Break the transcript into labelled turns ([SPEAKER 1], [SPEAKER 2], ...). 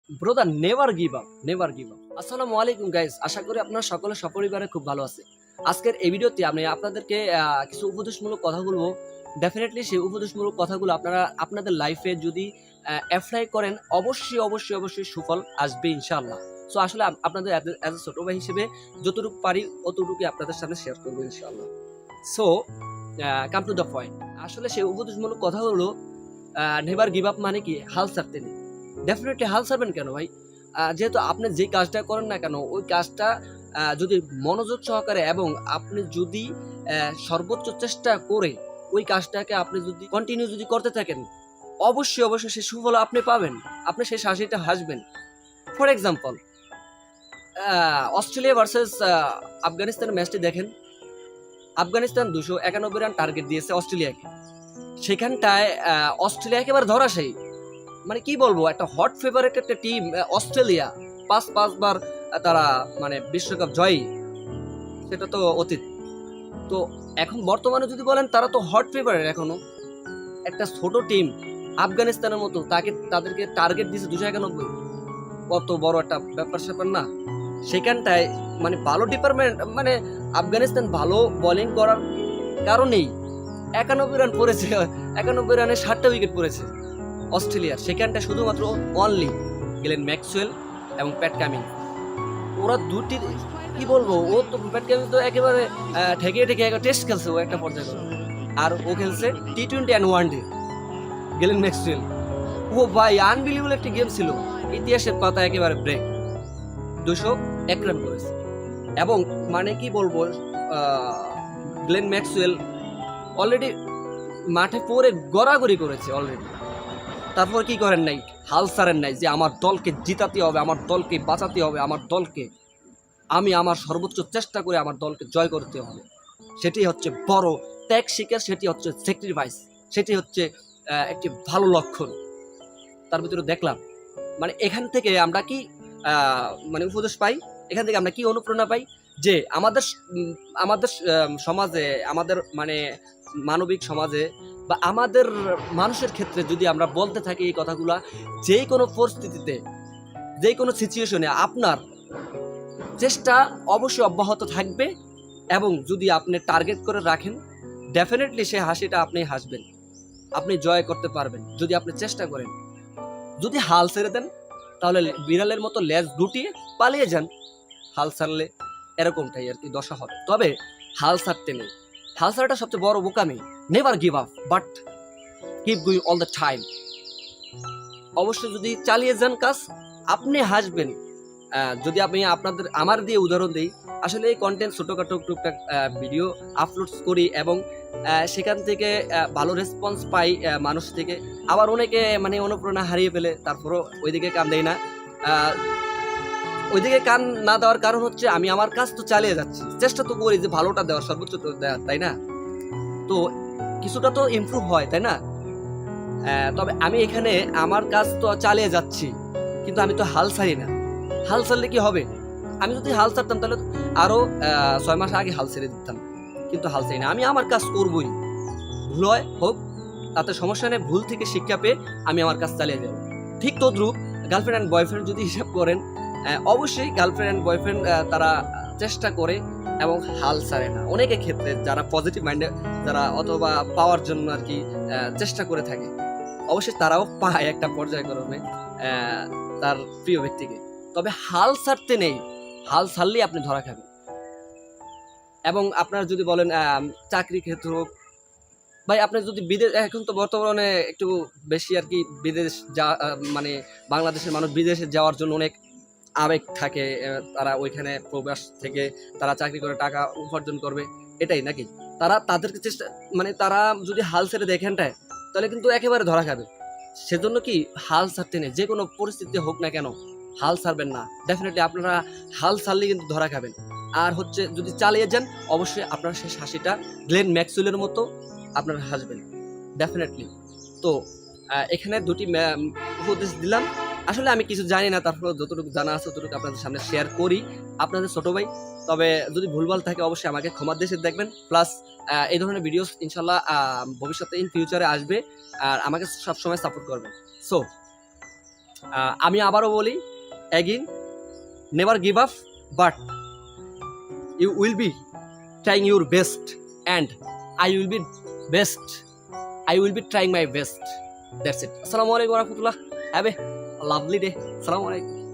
[SPEAKER 1] Brother, never give up, never give up. আসসালামু আলাইকুম guys, আশা করি আপনারা সকলে সপরিবারে খুব ভালো আছে। আজকের এই ভিডিওতে আমি আপনাদেরকে কিছু উপদেশমূলক কথা বলবো। ডেফিনেটলি সেই উপদেশমূলক কথাগুলো আপনারা আপনাদের লাইফে যদি অ্যাপ্লাই করেন অবশ্যই অবশ্যই অবশ্যই সুফল আসবে ইনশাআল্লাহ। সো আসলে আপনাদের অ্যাজ এ ছোট ভাই হিসেবে যতটুকু পারি অতটুকুই আপনাদের সামনে শেয়ার করবো ইনশাআল্লাহ। So come to the point. আসলে সেই উপদেশমূলক কথা হলো নেভার গিভ আপ মানে কি হাল ছাড়তে নেই। ডেফিনেটলি হাল ছাড়বেন কেন ভাই? যেহেতু আপনি যে কাজটা করেন না কেন ওই কাজটা যদি মনোযোগ সহকারে এবং আপনি যদি সর্বোচ্চ চেষ্টা করে ওই কাজটাকে আপনি যদি কন্টিনিউ যদি করতে থাকেন অবশ্যই অবশ্যই সে সুফল আপনি পাবেন। আপনি সেই হাসিটা হাসবেন। ফর এক্সাম্পল, অস্ট্রেলিয়া ভার্সেস আফগানিস্তানের ম্যাচটি দেখেন। আফগানিস্তান 291 রান টার্গেট দিয়েছে অস্ট্রেলিয়াকে। সেখানটায় অস্ট্রেলিয়া একেবারে ধরাশায়ী। মানে কি বলবো, একটা হট ফেভারিট একটা টিম অস্ট্রেলিয়া, পাঁচবার তারা মানে বিশ্বকাপ জয়ী, সেটা তো অতীত। তো এখন বর্তমানে যদি বলেন তারা তো হট ফেভারিট এখনো। একটা ছোট টিম আফগানিস্তানের মতো তাদেরকে টার্গেট দিয়েছে 291, কত বড় একটা ব্যাপার স্যাপার না? সেখানটায় মানে ভালো ডিপার্টমেন্ট, মানে আফগানিস্তান ভালো বোলিং করার কারণেই 91 রান পড়েছে। 91 রানে 7টা উইকেট পড়েছে অস্ট্রেলিয়ার। সেখানটা শুধুমাত্র অনলি গ্লেন ম্যাক্সওয়েল এবং প্যাট কামিন্স, ওরা দুটি কি বলবো, ও তো প্যাট কামিন্স তো একেবারে ঠেকে একটা টেস্ট খেলছে ও একটা পর্যায়ে, আর ও খেলছে টি-20 অ্যান্ড ওয়ানডে। গ্লেন ম্যাক্সওয়েল, ও ভাই আনবিলিভেবল একটা গেম ছিল, ইতিহাসের পাতা একেবারে ব্রেক। 201 রান করেছে এবং মানে কি বলবো, গ্লেন ম্যাক্সওয়েল অলরেডি মাঠে পড়ে গড়াগড়ি করেছে অলরেডি। তারপর কি করেন নাই, হাল ছাড়েন নাই যে আমার দলকে জিতাতে হবে, আমার দলকে বাঁচাতে হবে, আমার দলকে আমি আমার সর্বোচ্চ চেষ্টা করে আমার দলকে জয় করতে হবে। সেটি হচ্ছে বড় ত্যাগ শিকার, সেটি হচ্ছে স্যাক্রিফাইস, সেটি হচ্ছে একটি ভালো লক্ষণ। তার ভিতরে দেখলাম মানে এখান থেকে আমরা কি মানে উপদেশ পাই, এখান থেকে আমরা কি অনুপ্রেরণা পাই যে আমাদের সমাজে, আমাদের মানে মানবিক সমাজে বা আমাদের মানুষের ক্ষেত্রে যদি আমরা বলতে থাকি এই কথাগুলা, যে কোনো পরিস্থিতিতে, যে কোনো সিচুয়েশনে আপনার চেষ্টা অবশ্যই অব্যাহত থাকবে এবং যদি আপনি টার্গেট করে রাখেন ডেফিনেটলি সেই হাসিটা আপনি হাসবেন, আপনি জয় করতে পারবেন যদি আপনি চেষ্টা করেন। যদি হাল ছেড়ে দেন তাহলে বিড়ালের মতো লেজ গুটিয়ে পালিয়ে যান। হাল ছাড়লে এরকমটাই আর কি দশা হবে। তবে হাল ছাড়তে নেই, হাল ছাড়াটা সবচেয়ে বড় বোকামি। Never give up but keep going all the time. অবশ্যই যদি চালিয়ে যান কাজ আপনি হাসবেন। যদি আমি আমার দিয়ে উদাহরণ দিই, আসলে এই কন্টেন্ট ছোটখাটো টুকটাক ভিডিও আপলোড করি এবং সেখান থেকে ভালো রেসপন্স পাই মানুষ থেকে। আবার অনেকে মানে অনুপ্রেরণা হারিয়ে ফেলে, তারপরও ওইদিকে কান দেয় না। ওইদিকে কান না দেওয়ার কারণ হচ্ছে আমি আমার কাজ তো চালিয়ে যাচ্ছি, চেষ্টা তো করি যে ভালোটা দেওয়ার, সর্বোচ্চ দেওয়ার, তাই না? তো কিছুটা তো ইমপ্রুভ হয়, তাই না? তবে আমি এখানে আমার কাজ তো চালিয়ে যাচ্ছি, কিন্তু আমি তো হাল ছাড়ি না। হাল ছাড়লে কি হবে? আমি যদি হাল ছাড়তাম তাহলে আরো 6 মাস আগে হাল ছেড়ে দিতাম, কিন্তু হাল ছাড়ি না, আমি আমার কাজ করবই। ভুল হয় হোক, তাতে সমস্যা নেই, ভুল থেকে শিক্ষা পেয়ে আমি আমার কাজ চালিয়ে যাব। ঠিক তদ্রুপ গার্লফ্রেন্ড অ্যান্ড বয়ফ্রেন্ড যদি হিসাব করেন, অবশ্যই গার্লফ্রেন্ড অ্যান্ড বয়ফ্রেন্ড তারা চেষ্টা করে এবং হাল ছাড়ে না। অনেকের ক্ষেত্রে যারা পজিটিভ মাইন্ডে, যারা অথবা পাওয়ার জন্য আর কি চেষ্টা করে থাকে, অবশ্যই তারাও পায় একটা পর্যায়ক্রমে তার প্রিয় ব্যক্তিকে। তবে হাল ছাড়তে নেই, হাল ছাড়লেই আপনি ধরা খাবেন। এবং আপনার যদি বলেন চাকরি ক্ষেত্র, ভাই আপনি যদি বিদেশ, এখন তো বর্তমানে একটু বেশি আর কি বিদেশ মানে বাংলাদেশের মানুষ বিদেশে যাওয়ার জন্য অনেক আবেগ থাকে। তারা ওইখানে প্রবাস থেকে তারা চাকরি করে টাকা উপার্জন করবে, এটাই নাকি? তারা তাদেরকে চেষ্টা মানে তারা যদি হাল ছেড়ে দেখেনটায় তাহলে কিন্তু একেবারে ধরা খাবে। সেজন্য কি হাল ছাড়তে নেই, যে কোনো পরিস্থিতি হোক না কেন হাল ছাড়বেন না। ডেফিনেটলি আপনারা হাল ছাড়লে কিন্তু ধরা খাবেন। আর হচ্ছে যদি চালিয়ে যান অবশ্যই আপনার শেষ হাসিটা গ্লেন ম্যাক্সওয়েলের মতো আপনারা হাসবেন ডেফিনেটলি। তো এখানে দুটি উপদেশ দিলাম। আসলে আমি কিছু জানি না, তারপর যতটুকু জানা আছে ততটুকু আপনাদের সামনে শেয়ার করি, আপনাদের ছোট ভাই। তবে যদি ভুলভাল থাকে অবশ্যই আমাকে ক্ষমার দেশে দেখবেন। প্লাস এই ধরনের ভিডিওস ইনশাল্লাহ ভবিষ্যতে ইন ফিউচারে আসবে, আর আমাকে সবসময় সাপোর্ট করবেন। সো আমি আবারও বলি, again, never give up, but you will be trying your best and I will be best, I will be trying my best. That's it. আসসালামু আলাইকুম রহমতুল্লাহ। Have a lovely day. আসসালামু আলাইকুম।